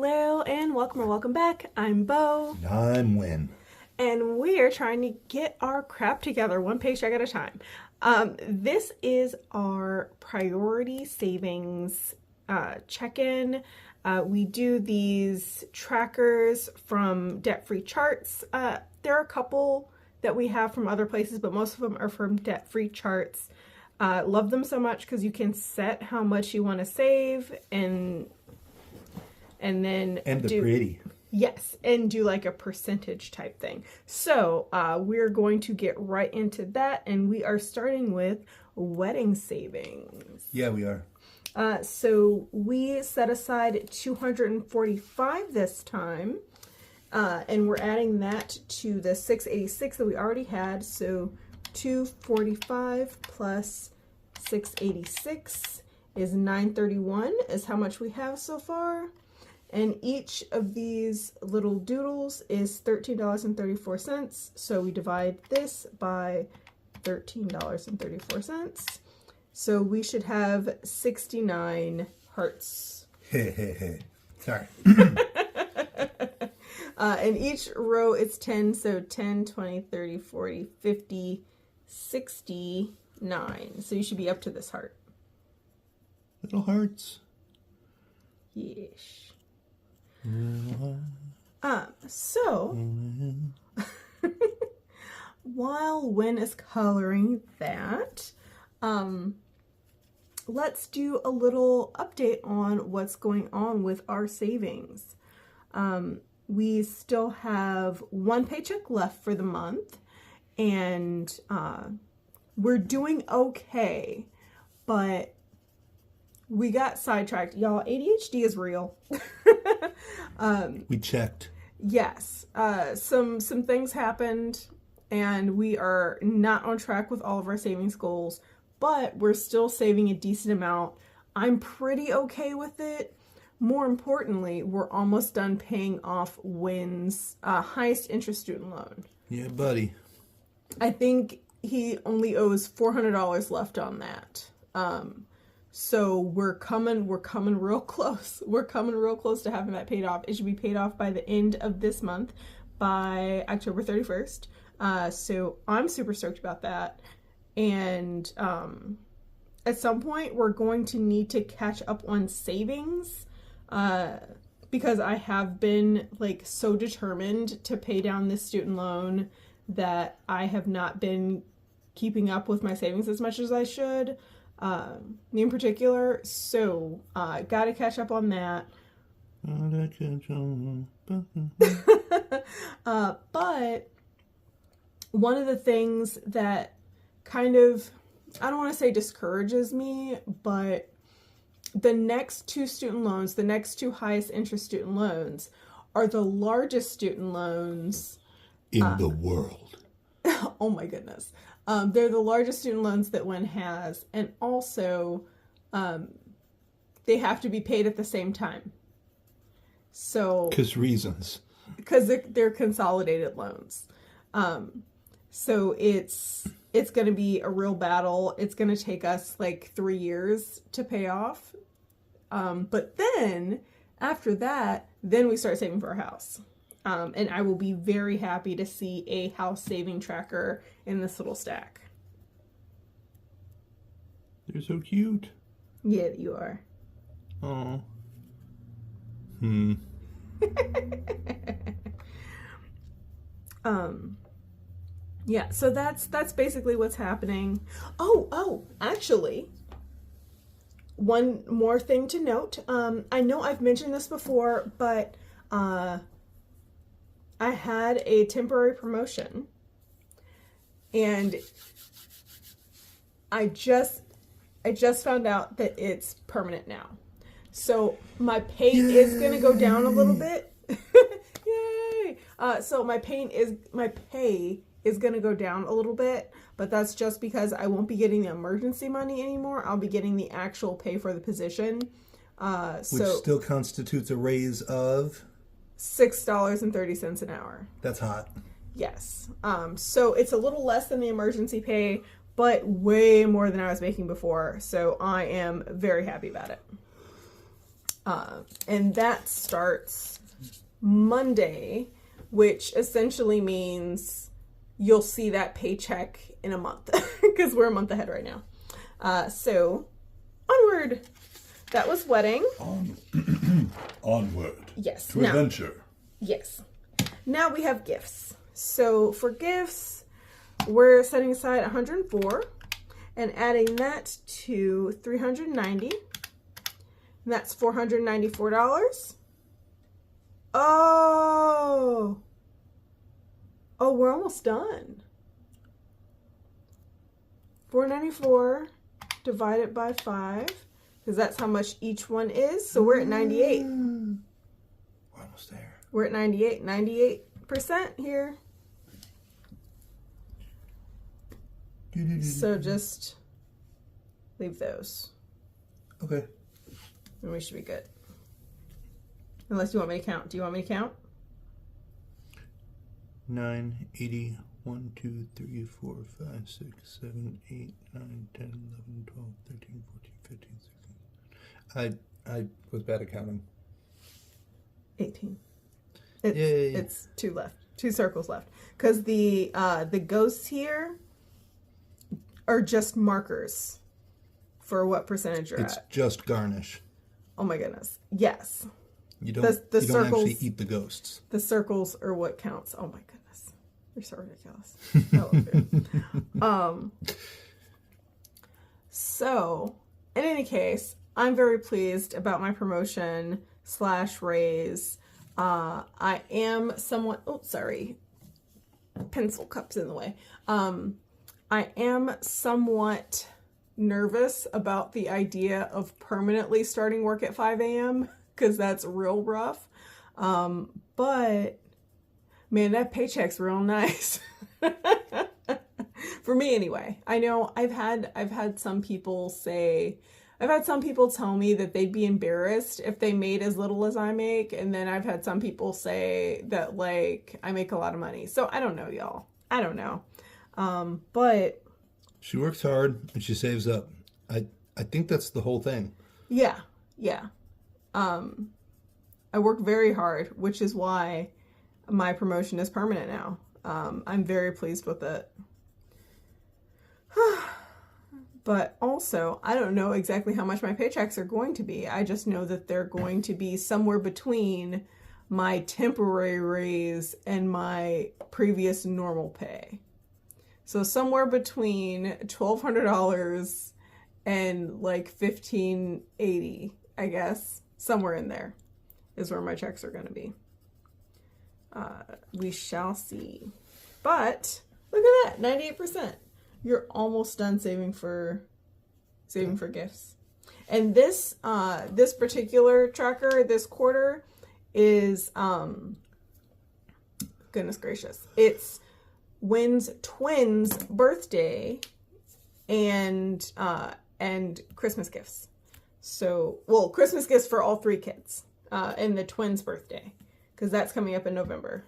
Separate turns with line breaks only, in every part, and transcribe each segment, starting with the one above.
Hello and welcome or welcome back. I'm Bo.
And I'm Win.
And we're trying to get our crap together one paycheck at a time. This is our priority savings check-in. We do these trackers from Debt-Free Charts. There are a couple that we have from other places, but most of them are from Debt-Free Charts. Love them so much because you can set how much you want to save and then
they're pretty.
Yes, and do like a percentage type thing. So we're going to get right into that, and we are starting with wedding savings.
Yeah, we are.
So we set aside $245 this time, and we're adding that to the $686 that we already had. So $245 plus $686 is $931 is how much we have so far. And each of these little doodles is $13.34. So we divide this by $13.34. So we should have 69 hearts.
Sorry.
And each row is 10. So 10, 20, 30, 40, 50, 69. So you should be up to this heart.
Little hearts.
Yeesh. So while Win is coloring that, let's do a little update on what's going on with our savings. We still have one paycheck left for the month, and we're doing okay, but we got sidetracked. Y'all, ADHD is real.
We checked.
Yes. Some things happened, and we are not on track with all of our savings goals, but we're still saving a decent amount. I'm pretty okay with it. More importantly, we're almost done paying off Win's highest interest student loan.
Yeah, buddy.
I think he only owes $400 left on that. So we're coming real close. We're coming real close to having that paid off. It should be paid off by the end of this month, by October 31st. So I'm super stoked about that. And at some point, we're going to need to catch up on savings because I have been like so determined to pay down this student loan that I have not been keeping up with my savings as much as I should. Me in particular, so gotta catch up on that. But one of the things that kind of, I don't want to say discourages me, but the next two student loans, the next two highest interest student loans, are the largest student loans
in the world.
Oh my goodness. They're the largest student loans that Win has, and also they have to be paid at the same time. So
Because
they're consolidated loans. So it's going to be a real battle. It's going to take us like 3 years to pay off. But then after that, then we start saving for a house. And I will be very happy to see a house saving tracker in this little stack.
They're so cute.
Yeah, you are.
Oh.
Yeah, so that's basically what's happening. Oh, actually, one more thing to note. I know I've mentioned this before, but I had a temporary promotion, and I just found out that it's permanent now. So my pay is going to go down a little bit. Yay! So my pay is going to go down a little bit, but that's just because I won't be getting the emergency money anymore. I'll be getting the actual pay for the position.
Which still constitutes a raise of
$6.30 an hour.
That's hot.
Yes. So it's a little less than the emergency pay, but way more than I was making before. So I am very happy about it. And that starts Monday, which essentially means you'll see that paycheck in a month because we're a month ahead right now. So onward. That was wedding.
Onward.
Yes.
To adventure.
Yes. Now we have gifts. So for gifts, we're setting aside 104 and adding that to 390. And that's $494. Oh, we're almost done. 494 divided by 5, because that's how much each one is. So we're at 98.
We're almost there.
We're at 98. 98% here. So just leave those.
Okay.
And we should be good. Unless you want me to count. Do you want me to count?
9, 80, 1, 2, 3, 4, 5, 6, 7, 8, 9, 10, 11, 12, 13, 14, 15, 16. I was bad at counting.
18.
Yay.
It's 2 left. 2 circles left. Because the ghosts here are just markers for what percentage you're
It's
at.
just garnish.
Oh my goodness. Yes.
You don't,
The
you don't
circles,
actually eat the ghosts.
The circles are what counts. Oh my goodness. You're so ridiculous. I love you. So, in any case, I'm very pleased about my promotion / raise. I am somewhat, pencil cups in the way. I am somewhat nervous about the idea of permanently starting work at 5 a.m. because that's real rough. But man, that paycheck's real nice. For me anyway. I know I've had some people tell me that they'd be embarrassed if they made as little as I make, and then I've had some people say that like I make a lot of money. So I don't know, y'all. I don't know. But
she works hard and she saves up. I think that's the whole thing.
Yeah. I work very hard, which is why my promotion is permanent now. I'm very pleased with it. But also, I don't know exactly how much my paychecks are going to be. I just know that they're going to be somewhere between my temporary raise and my previous normal pay. So somewhere between $1,200 and like $1,580, I guess. Somewhere in there is where my checks are going to be. We shall see. But look at that, 98%. You're almost done saving for gifts. And this particular tracker this quarter is goodness gracious. It's Wynn's twins' birthday and Christmas gifts. So, well, Christmas gifts for all 3 kids, and the twins' birthday, because that's coming up in November.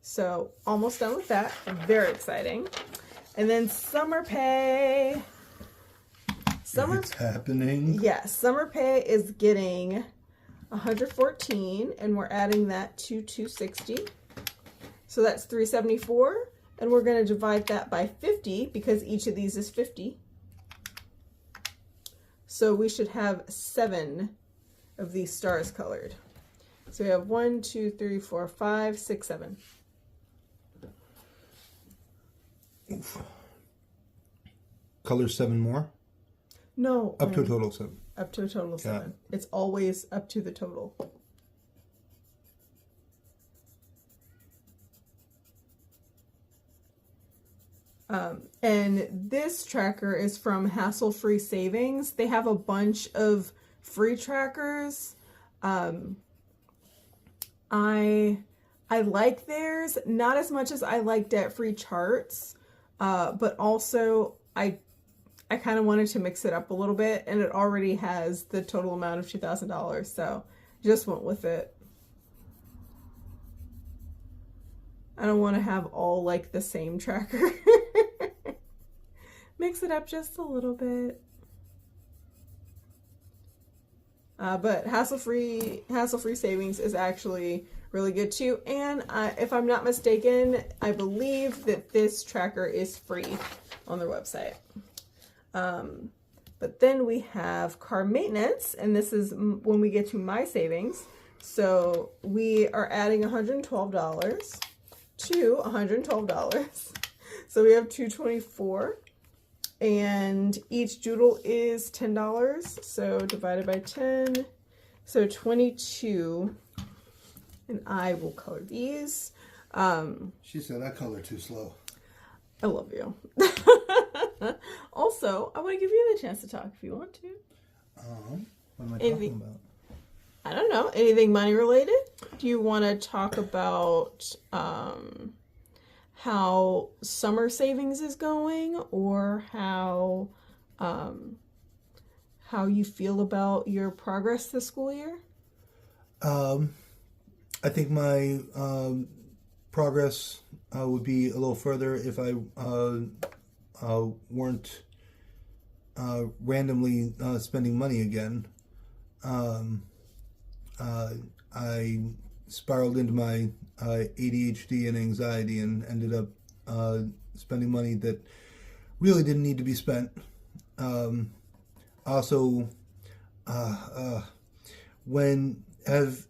So, almost done with that. Very exciting. And then summer pay.
It's happening.
Yes, summer pay is getting 114, and we're adding that to 260. So that's 374, and we're going to divide that by 50 because each of these is 50. So we should have 7 of these stars colored. So we have 1, 2, 3, 4, 5, 6, 7.
Oof. Color 7 more?
No.
Up to a total of 7.
Up to a total of 7. It's always up to the total. And this tracker is from Hassle Free Savings. They have a bunch of free trackers. I like theirs, not as much as I like Debt Free Charts, but also I kind of wanted to mix it up a little bit, and it already has the total amount of $2,000, so just went with it. I don't want to have all like the same tracker. Mix it up just a little bit. But hassle-free savings is actually really good too. And if I'm not mistaken, I believe that this tracker is free on their website. But then we have car maintenance, and this is when we get to my savings. So we are adding $112 to $112. So we have $224, and each doodle is $10. So divided by 10, so 22. And I will color these.
She said I color too slow.
I love you. Also, I want to give you the chance to talk if you want to.
What am I talking about?
I don't know. Anything money related? Do you want to talk about how summer savings is going, or how you feel about your progress this school year?
I think my progress would be a little further if I weren't randomly spending money again. I spiraled into my ADHD and anxiety and ended up spending money that really didn't need to be spent. Also, when have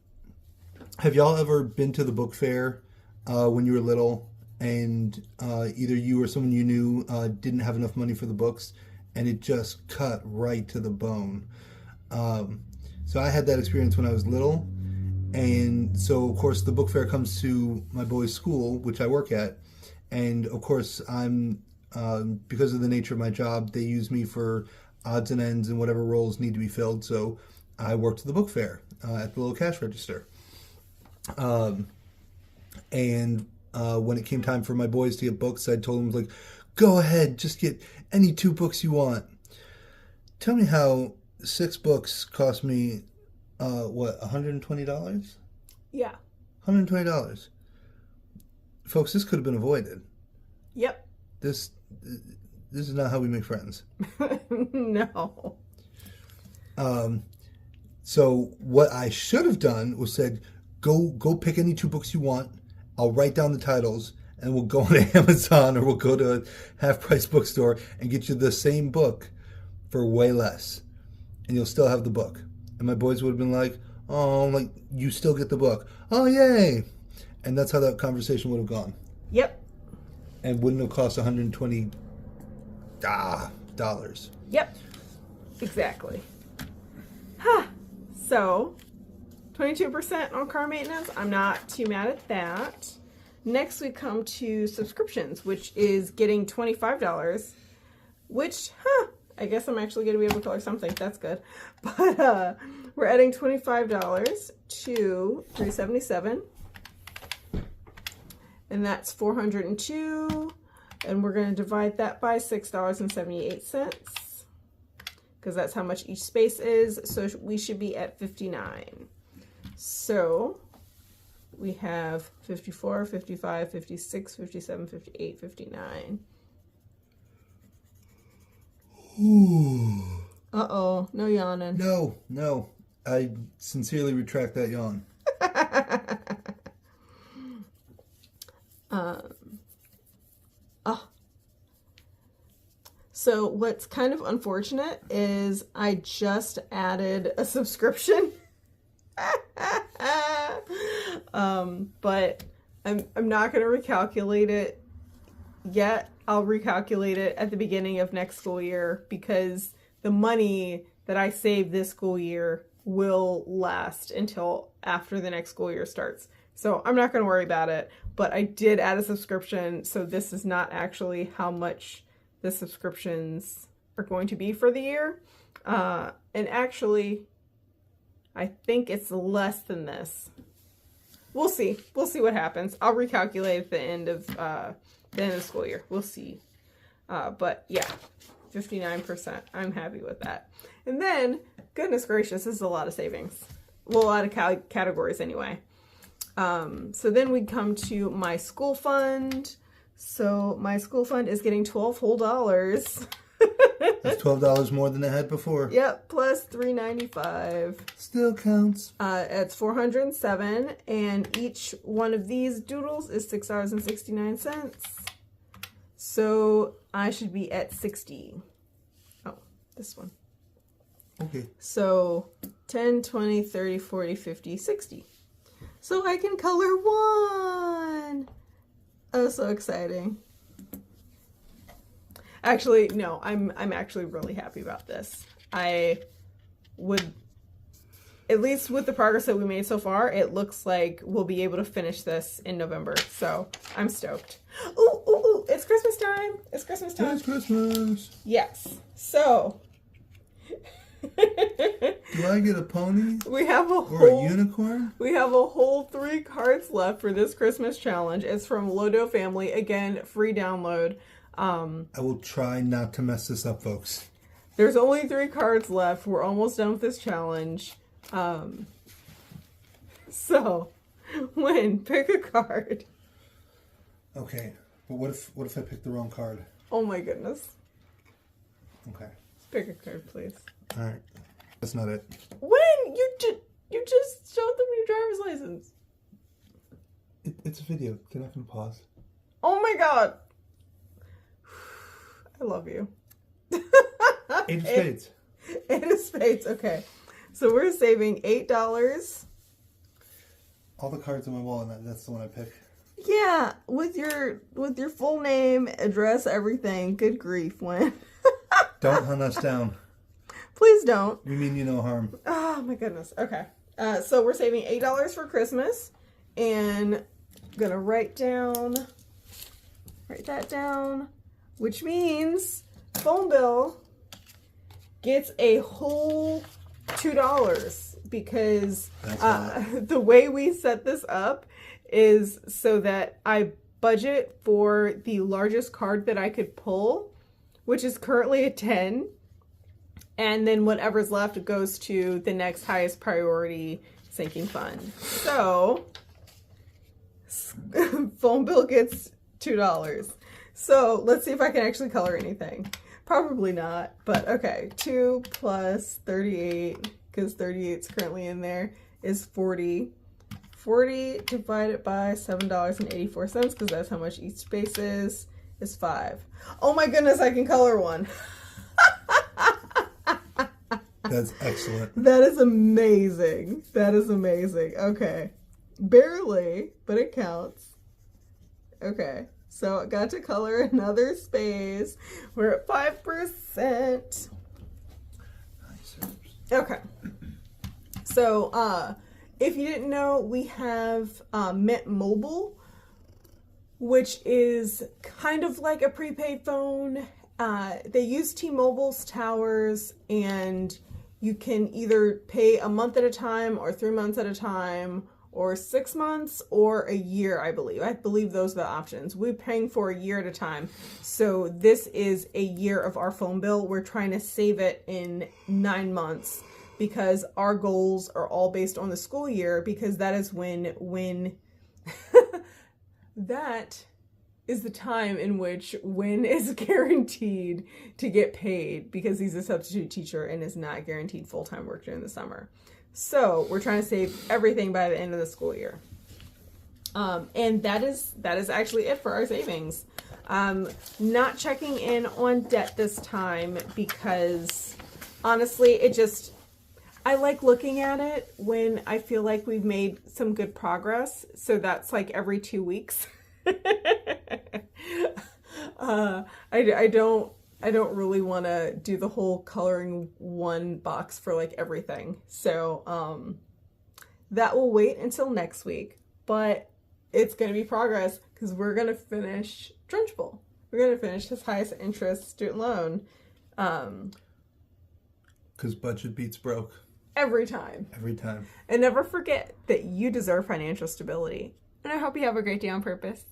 y'all ever been to the book fair when you were little, and either you or someone you knew didn't have enough money for the books, and it just cut right to the bone? So I had that experience when I was little, and so of course the book fair comes to my boys' school, which I work at, and of course I'm because of the nature of my job, they use me for odds and ends and whatever roles need to be filled. So I worked at the book fair at the little cash register. And when it came time for my boys to get books, I told them, like, go ahead, just get any 2 books you want. Tell me how 6 books cost me, $120?
Yeah.
$120. Folks, this could have been avoided.
Yep.
This is not how we make friends.
No.
So what I should have done was said, go pick any 2 books you want. I'll write down the titles, and we'll go on Amazon or we'll go to a half-price bookstore and get you the same book for way less, and you'll still have the book. And my boys would have been like, oh, like, you still get the book. Oh, yay. And that's how that conversation would have gone.
Yep.
And wouldn't have cost $120.
Yep. Exactly. Huh. So 22% on car maintenance. I'm not too mad at that. Next we come to subscriptions, which is getting $25, which, I guess I'm actually going to be able to color something. That's good. But we're adding $25 to $377. And that's 402. And we're going to divide that by $6.78. Because that's how much each space is. So we should be at 59. So we have 54, 55, 56, 57, 58, 59.
Ooh.
Uh-oh, no yawning.
No. I sincerely retract that yawn.
So what's kind of unfortunate is I just added a subscription. But I'm not going to recalculate it yet. I'll recalculate it at the beginning of next school year, because the money that I save this school year will last until after the next school year starts. So I'm not going to worry about it, but I did add a subscription. So this is not actually how much the subscriptions are going to be for the year. And actually, I think it's less than this. We'll see. We'll see what happens. I'll recalculate at the end of the school year. We'll see. But yeah, 59%. I'm happy with that. And then, goodness gracious, this is a lot of savings. Well, a lot of categories anyway. So then we come to my school fund. So my school fund is getting $12 whole.
That's $12 more than I had before.
Yep, plus $3.95.
Still counts.
It's 407, and each one of these doodles is $6.69. So I should be at 60. Oh, this one.
Okay.
So 10, 20, 30, 40, 50, 60. So I can color one. Oh, so exciting. Actually, no, I'm actually really happy about this. I would, at least with the progress that we made so far, it looks like we'll be able to finish this in November. So I'm stoked. Ooh, ooh, ooh, it's Christmas time. It's Christmas time.
It's Christmas.
Yes. So
do I get a pony?
We have a
or a unicorn?
We have a whole 3 cards left for this Christmas challenge. It's from Lodo Family. Again, free download.
I will try not to mess this up, folks.
There's only 3 cards left. We're almost done with this challenge. So, Win, pick a card.
Okay, but what if I pick the wrong card?
Oh my goodness.
Okay.
Pick a card, please.
All right. That's not it.
Win, you just showed them your driver's license.
It's a video. They're not gonna pause.
Oh my god. I love you.
8 of spades.
8 of spades. Okay, so we're saving $8.
All the cards on my wall, and that's the one I pick.
Yeah, with your full name, address, everything. Good grief, Win.
Don't hunt us down.
Please don't.
We mean you no harm.
Oh my goodness. Okay, so we're saving $8 for Christmas, and I'm gonna write that down, which means phone bill gets a whole $2 because the way we set this up is so that I budget for the largest card that I could pull, which is currently a 10, and then whatever's left goes to the next highest priority sinking fund. So phone bill gets $2. So let's see if I can actually color anything. Probably not, but okay. 2 plus 38, because 38 is currently in there, is 40. 40 divided by $7.84, because that's how much each space is 5. Oh my goodness, I can color one.
That's excellent.
That is amazing. That is amazing. Okay. Barely, but it counts. Okay. So I got to color another space. We're at 5%. Okay. So, if you didn't know, we have Mint Mobile, which is kind of like a prepaid phone. They use T-Mobile's towers, and you can either pay a month at a time or 3 months at a time, or 6 months or a year, I believe. I believe those are the options. We're paying for a year at a time. So this is a year of our phone bill. We're trying to save it in 9 months because our goals are all based on the school year, because that is when that is the time in which Win is guaranteed to get paid, because he's a substitute teacher and is not guaranteed full-time work during the summer. So we're trying to save everything by the end of the school year. And that is actually it for our savings. Not checking in on debt this time because honestly, I like looking at it when I feel like we've made some good progress. So that's like every 2 weeks. I don't really want to do the whole coloring one box for like everything. So that will wait until next week, but it's going to be progress because we're going to finish Drenchable. We're going to finish his highest interest student loan.
Because budget beats broke.
Every time.
Every time.
And never forget that you deserve financial stability. And I hope you have a great day on purpose.